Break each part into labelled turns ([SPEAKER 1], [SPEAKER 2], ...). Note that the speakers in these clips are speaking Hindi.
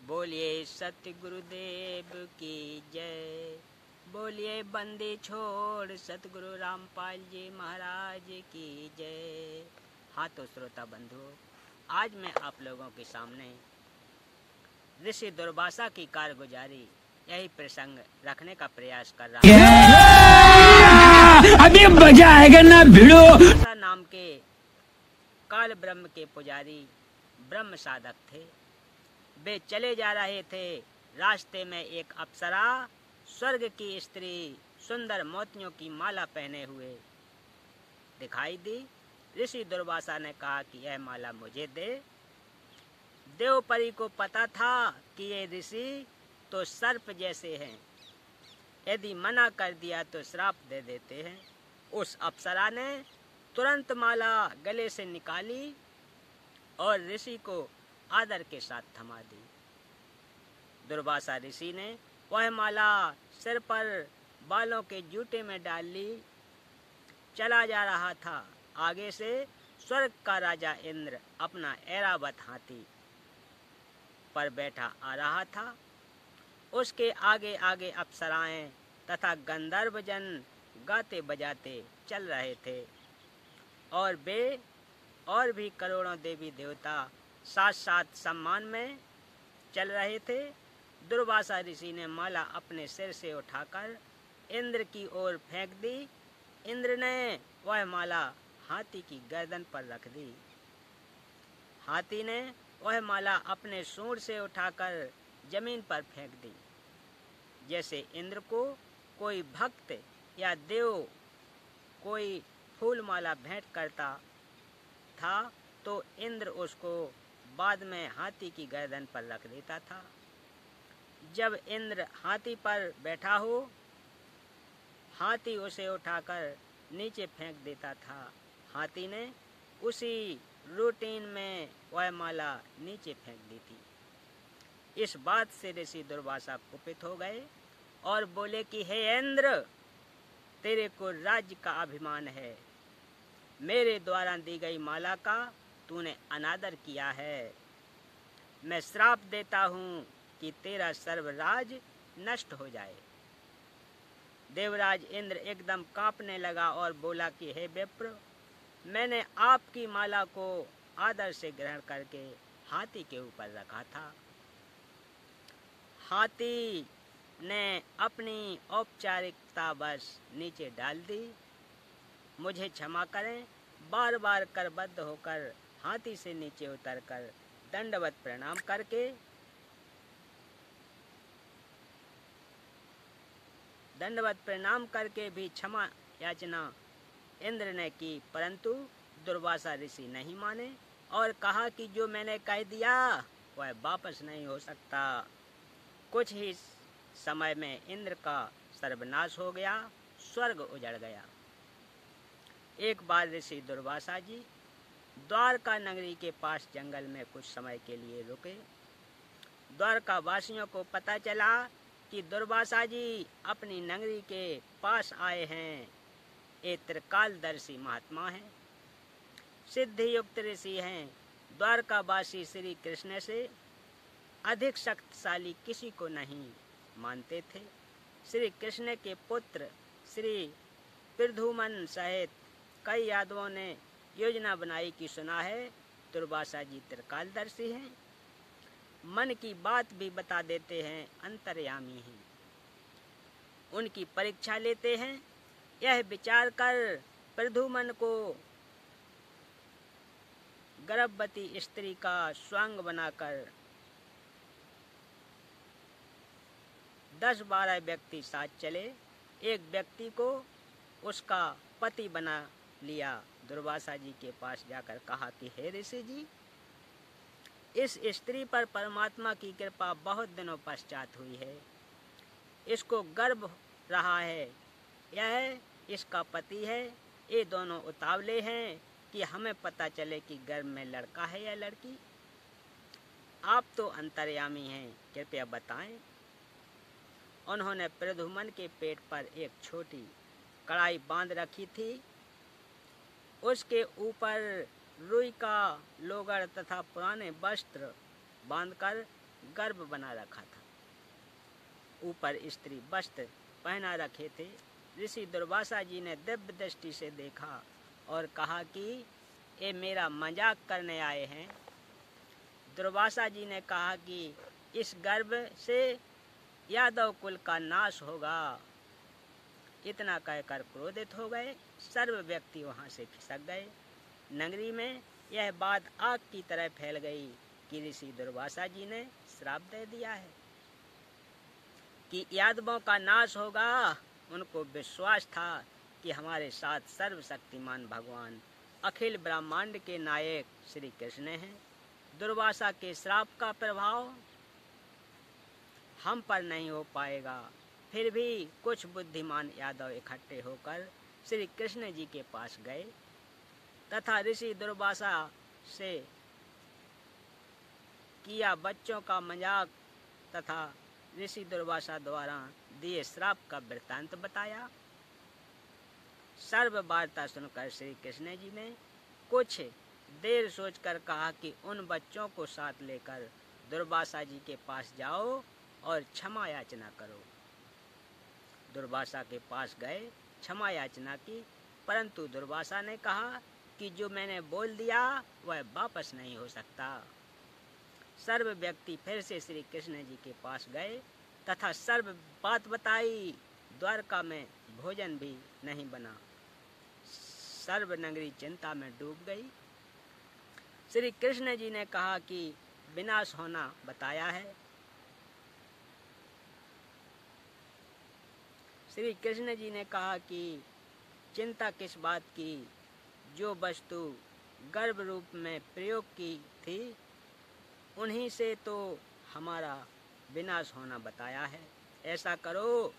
[SPEAKER 1] बोलिए सत्य गुरुदेव की जय। बोलिए बंदी छोड़ सतगुरु रामपाल जी महाराज की जय। हाँ तो श्रोता बंधु, आज मैं आप लोगों के सामने ऋषि दुर्वासा की कारगुजारी यही प्रसंग रखने का प्रयास कर रहा हूँ।
[SPEAKER 2] अभी मजा आएगा ना भिड़ो।
[SPEAKER 1] दुर्वासा नाम के काल ब्रह्म के पुजारी ब्रह्म साधक थे। वे चले जा रहे थे, रास्ते में एक अप्सरा स्वर्ग की स्त्री सुंदर मोतियों की माला पहने हुए दिखाई दी। ऋषि दुर्वासा ने कहा कि यह माला मुझे दे। देवपरी को पता था कि ये ऋषि तो सर्प जैसे हैं, यदि मना कर दिया तो श्राप दे देते हैं। उस अप्सरा ने तुरंत माला गले से निकाली और ऋषि को आदर के साथ थमा दी। दुर्वासा ऋषि ने वह माला सिर पर बालों के जूते में डाल ली। चला जा रहा था। आगे से स्वर्ग का राजा इंद्र अपना ऐरावत हाथी पर बैठा आ रहा था। उसके आगे आगे अप्सराएं तथा गंधर्व जन गाते बजाते चल रहे थे और वे और भी करोड़ों देवी देवता साथ साथ सम्मान में चल रहे थे। दुर्वासा ऋषि ने माला अपने सिर से उठाकर इंद्र की ओर फेंक दी। इंद्र ने वह माला हाथी की गर्दन पर रख दी। हाथी ने वह माला अपने सूंड से उठाकर जमीन पर फेंक दी। जैसे इंद्र को कोई भक्त या देव कोई फूल माला भेंट करता था तो इंद्र उसको बाद में हाथी की गर्दन पर रख देता था। जब इंद्र हाथी पर बैठा हो, हाथी उसे उठाकर नीचे फेंक देता था। हाथी ने उसी रूटीन में वह माला नीचे फेंक दी थी। इस बात से ऋषि दुर्वासा कुपित हो गए और बोले कि हे इंद्र, तेरे को राज्य का अभिमान है, मेरे द्वारा दी गई माला का तूने अनादर किया है। मैं श्राप देता हूँ कि तेरा सर्वराज नष्ट हो जाए। देवराज इंद्र एकदम कांपने लगा और बोला कि हे विप्र, मैंने आपकी माला को आदर से ग्रहण करके हाथी के ऊपर रखा था। हाथी ने अपनी औपचारिकता बस नीचे डाल दी। मुझे क्षमा करें। बार बार करबद्ध होकर हाथी से नीचे उतरकर दंडवत प्रणाम करके भी क्षमा याचना इंद्र ने की, परंतु दुर्वासा ऋषि नहीं माने और कहा कि जो मैंने कह दिया वह वापस नहीं हो सकता। कुछ ही समय में इंद्र का सर्वनाश हो गया, स्वर्ग उजड़ गया। एक बार ऋषि दुर्वासा जी द्वारका नगरी के पास जंगल में कुछ समय के लिए रुके। द्वारका वासियों को पता चला कि दुर्वासा जी अपनी नगरी के पास आए हैं। ये त्रिकालदर्शी महात्मा हैं, सिद्धि युक्त ऋषि हैं। द्वारकावासी श्री कृष्ण से अधिक शक्तिशाली किसी को नहीं मानते थे। श्री कृष्ण के पुत्र श्री प्रद्युम्न सहित कई यादवों ने योजना बनाई कि सुना है दुर्वासा जी त्रिकालदर्शी हैं, मन की बात भी बता देते हैं, अंतर्यामी हैं। उनकी परीक्षा लेते हैं। यह विचार कर प्रद्युम्न को गर्भवती स्त्री का स्वांग बनाकर 10-12 व्यक्ति साथ चले। एक व्यक्ति को उसका पति बना लिया। दुर्वासा जी के पास जाकर कहा कि हे ऋषि जी, इस स्त्री पर परमात्मा की कृपा बहुत दिनों पश्चात हुई है। इसको गर्भ रहा है, यह इसका पति है। ये दोनों उतावले हैं कि हमें पता चले कि गर्भ में लड़का है या लड़की। आप तो अंतर्यामी हैं, कृपया बताएं। उन्होंने प्रद्युम्न के पेट पर एक छोटी कड़ाई बांध रखी थी। उसके ऊपर रुई का लोगड़ तथा पुराने वस्त्र बांधकर गर्भ बना रखा था। ऊपर स्त्री वस्त्र पहना रखे थे। ऋषि दुर्वासा जी ने दिव्य दृष्टि से देखा और कहा कि ये मेरा मजाक करने आए हैं। दुर्वासा जी ने कहा कि इस गर्भ से यादव कुल का नाश होगा। इतना कहकर क्रोधित हो गए। सर्व व्यक्ति वहां से खिसक गए। नगरी में यह बात आग की तरह फैल गई कि ऋषि दुर्वासा जी ने श्राप दे दिया है कि यादवों का नाश होगा। उनको विश्वास था कि हमारे साथ सर्वशक्तिमान भगवान अखिल ब्रह्मांड के नायक श्री कृष्ण हैं। दुर्वासा के श्राप का प्रभाव हम पर नहीं हो पाएगा। फिर भी कुछ बुद्धिमान यादव इकट्ठे होकर श्री कृष्ण जी के पास गए तथा ऋषि दुर्वासा से किया बच्चों का मजाक तथा ऋषि दुर्वासा द्वारा दिए श्राप का वृत्तांत बताया। सर्व वार्ता सुनकर श्री कृष्ण जी ने कुछ देर सोचकर कहा कि उन बच्चों को साथ लेकर दुर्वासा जी के पास जाओ और क्षमा याचना करो। दुर्वासा के पास गए, क्षमा याचना की, परंतु दुर्वासा ने कहा कि जो मैंने बोल दिया वह वापस नहीं हो सकता। सर्व व्यक्ति फिर से श्री कृष्ण जी के पास गए तथा सर्व बात बताई। द्वारका में भोजन भी नहीं बना। सर्व नगरी चिंता में डूब गई। श्री कृष्ण जी ने कहा कि विनाश होना बताया है। श्री कृष्ण जी ने कहा कि चिंता किस बात की, जो वस्तु गर्भ रूप में प्रयोग की थी उन्हीं से तो हमारा विनाश होना बताया है। ऐसा करो,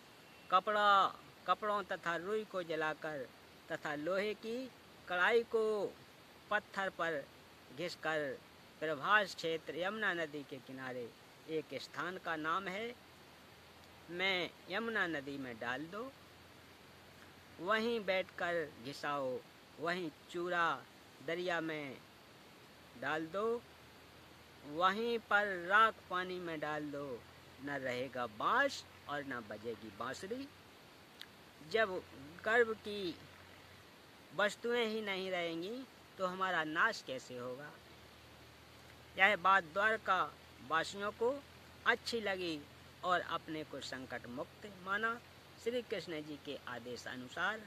[SPEAKER 1] कपड़ों तथा रुई को जलाकर तथा लोहे की कड़ाई को पत्थर पर घिसकर प्रभास क्षेत्र यमुना नदी के किनारे एक स्थान का नाम है, मैं यमुना नदी में डाल दो। वहीं बैठकर घिसाओ। वहीं चूरा दरिया में डाल दो। वहीं पर राख पानी में डाल दो। न रहेगा बांस और न बजेगी बांसुरी। जब गर्भ की वस्तुएं ही नहीं रहेंगी तो हमारा नाश कैसे होगा। यह बात द्वारका वासियों को अच्छी लगी और अपने को संकट मुक्त माना। श्री कृष्ण जी के आदेश अनुसार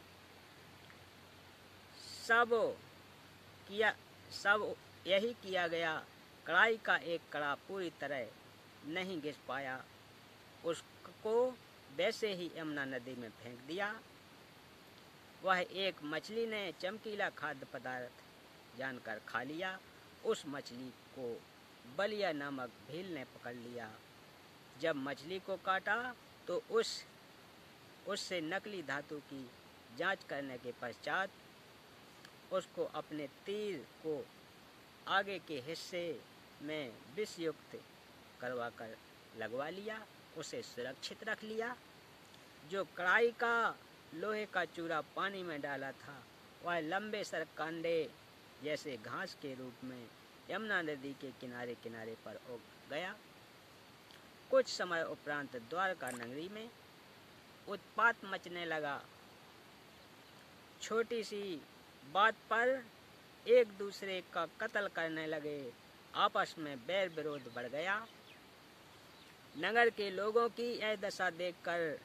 [SPEAKER 1] सब यही किया गया। कड़ाई का एक कड़ा पूरी तरह नहीं घिस पाया, उसको वैसे ही यमुना नदी में फेंक दिया। वह एक मछली ने चमकीला खाद्य पदार्थ जानकर खा लिया। उस मछली को बलिया नामक भील ने पकड़ लिया। जब मछली को काटा तो उससे नकली धातु की जांच करने के पश्चात उसको अपने तीर को आगे के हिस्से में विषयुक्त करवाकर लगवा लिया। उसे सुरक्षित रख लिया। जो कड़ाई का लोहे का चूरा पानी में डाला था वह लंबे सरकंडे जैसे घास के रूप में यमुना नदी के किनारे किनारे पर उग गया। कुछ समय उपरांत द्वारका नगरी में उत्पात मचने लगा। छोटी सी बात पर एक दूसरे का कत्ल करने लगे। आपस में बैर विरोध बढ़ गया। नगर के लोगों की यह दशा देखकर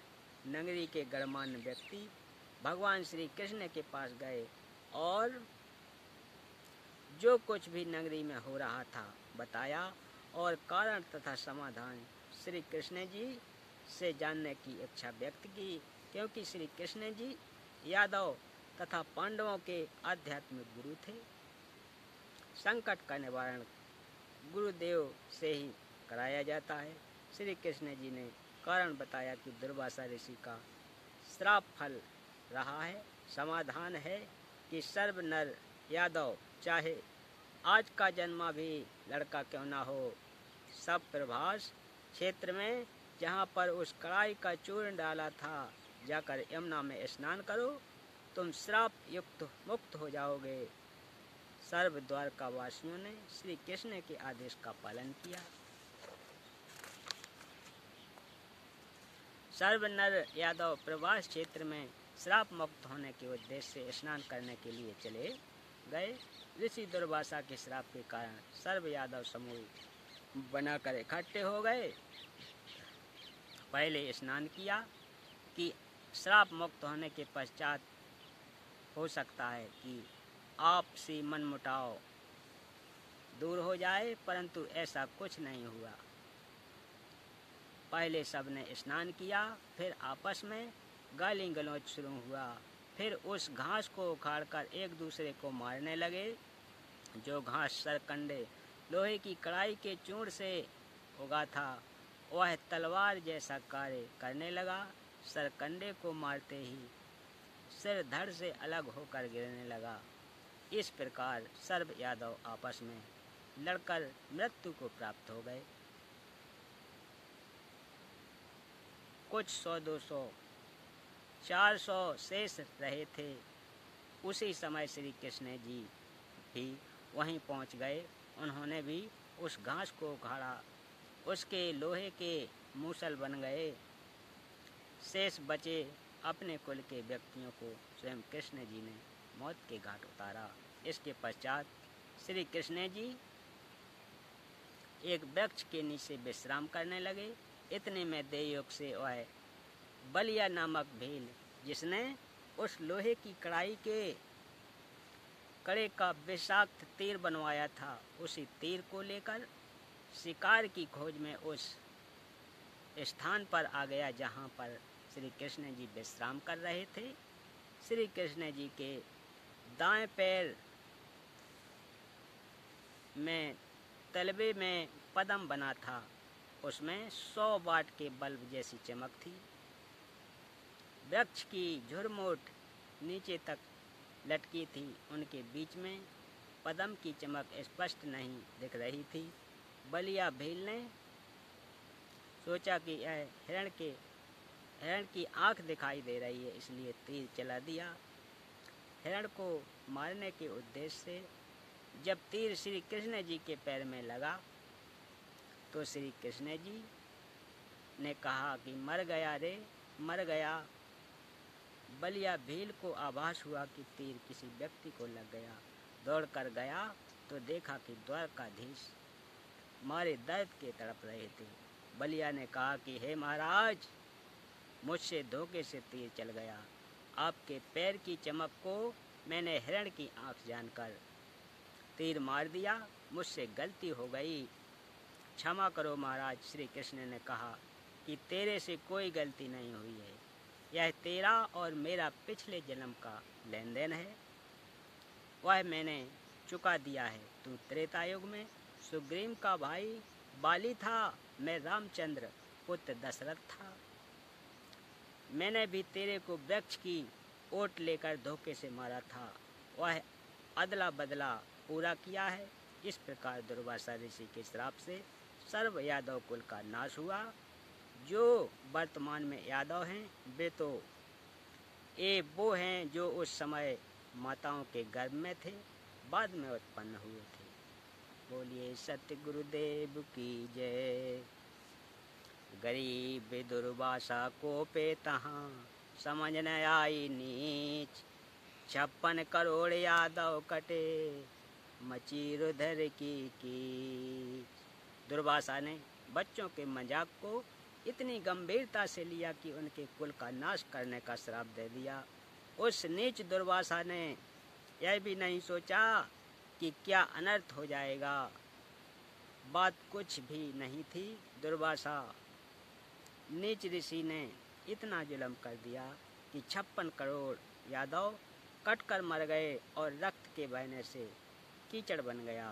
[SPEAKER 1] नगरी के गणमान्य व्यक्ति भगवान श्री कृष्ण के पास गए और जो कुछ भी नगरी में हो रहा था बताया और कारण तथा समाधान श्री कृष्ण जी से जानने की इच्छा व्यक्त की, क्योंकि श्री कृष्ण जी यादव तथा पांडवों के आध्यात्मिक गुरु थे। संकट का निवारण गुरुदेव से ही कराया जाता है। श्री कृष्ण जी ने कारण बताया कि दुर्वासा ऋषि का श्राप फल रहा है। समाधान है कि सर्व नर यादव चाहे आज का जन्मा भी लड़का क्यों ना हो, सब प्रभास क्षेत्र में जहाँ पर उस कड़ाई का चूर्ण डाला था जाकर यमुना में स्नान करो, तुम श्राप युक्त मुक्त हो जाओगे। सर्व द्वारका वासियों ने श्री कृष्ण के आदेश का पालन किया। सर्व नर यादव प्रवास क्षेत्र में श्राप मुक्त होने के उद्देश्य से स्नान करने के लिए चले गए। ऋषि दुर्वासा के श्राप के कारण सर्व यादव समूह बनाकर इकट्ठे हो गए। पहले स्नान किया कि श्राप मुक्त होने के पश्चात हो सकता है कि आपसी मनमुटाव दूर हो जाए, परंतु ऐसा कुछ नहीं हुआ। पहले सबने स्नान किया, फिर आपस में गाली गलौज शुरू हुआ। फिर उस घास को उखाड़कर एक दूसरे को मारने लगे। जो घास सरकंडे लोहे की कड़ाई के चूर्ण से उगा था, वह तलवार जैसा कार्य करने लगा। सरकंडे को मारते ही सिर धड़ से अलग होकर गिरने लगा। इस प्रकार सर्व यादव आपस में लड़कर मृत्यु को प्राप्त हो गए। कुछ 100, 200, 400 शेष रहे थे। उसी समय श्री कृष्ण जी भी वहीं पहुंच गए। उन्होंने भी उस घास को उखाड़ा, उसके लोहे के मूसल बन गए। शेष बचे अपने कुल के व्यक्तियों को स्वयं कृष्ण जी ने मौत के घाट उतारा। इसके पश्चात श्री कृष्ण जी एक वृक्ष के नीचे विश्राम करने लगे। इतने में देवयोग से वह बलिया नामक भील, जिसने उस लोहे की कड़ाई के कड़े का विषाक्त तीर बनवाया था, उसी तीर को लेकर शिकार की खोज में उस स्थान पर आ गया जहाँ पर श्री कृष्ण जी विश्राम कर रहे थे। श्री कृष्ण जी के दाएं पैर में तलवे में पदम बना था, उसमें 100 वाट के बल्ब जैसी चमक थी। वृक्ष की झुरमुट नीचे तक लटकी थी, उनके बीच में पदम की चमक स्पष्ट नहीं दिख रही थी। बलिया भील ने सोचा कि यह हिरण की आंख दिखाई दे रही है, इसलिए तीर चला दिया। हिरण को मारने के उद्देश्य से जब तीर श्री कृष्ण जी के पैर में लगा तो श्री कृष्ण जी ने कहा कि मर गया रे, मर गया। बलिया भील को आभास हुआ कि तीर किसी व्यक्ति को लग गया। दौड़कर गया तो देखा कि द्वारकाधीश मारे दर्द के तड़प रहे थे। बलिया ने कहा कि हे महाराज, मुझसे धोखे से तीर चल गया। आपके पैर की चमक को मैंने हिरण की आंख जानकर तीर मार दिया, मुझसे गलती हो गई, क्षमा करो महाराज। श्री कृष्ण ने कहा कि तेरे से कोई गलती नहीं हुई है, यह तेरा और मेरा पिछले जन्म का लेन देन है, वह मैंने चुका दिया है। तू त्रेता युग में सुग्रीव का भाई बाली था, मैं रामचंद्र पुत्र दशरथ था। मैंने भी तेरे को वृक्ष की ओट लेकर धोखे से मारा था, वह अदला बदला पूरा किया है। इस प्रकार दुर्वासा ऋषि के श्राप से सर्व यादव कुल का नाश हुआ। जो वर्तमान में यादव हैं वे तो वो हैं जो उस समय माताओं के गर्भ में थे, बाद में उत्पन्न हुए थे। बोलिए सत्य गुरुदेव की जय। गरीब दुर्वासा को पे तहाँ समझ न आई नीच, 56 करोड़ यादव कटे मची रुधर की। दुर्वासा ने बच्चों के मजाक को इतनी गंभीरता से लिया कि उनके कुल का नाश करने का श्राप दे दिया। उस नीच दुर्वासा ने यह भी नहीं सोचा कि क्या अनर्थ हो जाएगा। बात कुछ भी नहीं थी। दुर्वासा नीच ऋषि ने इतना जुल्म कर दिया कि 56 करोड़ यादव कटकर मर गए और रक्त के बहने से कीचड़ बन गया।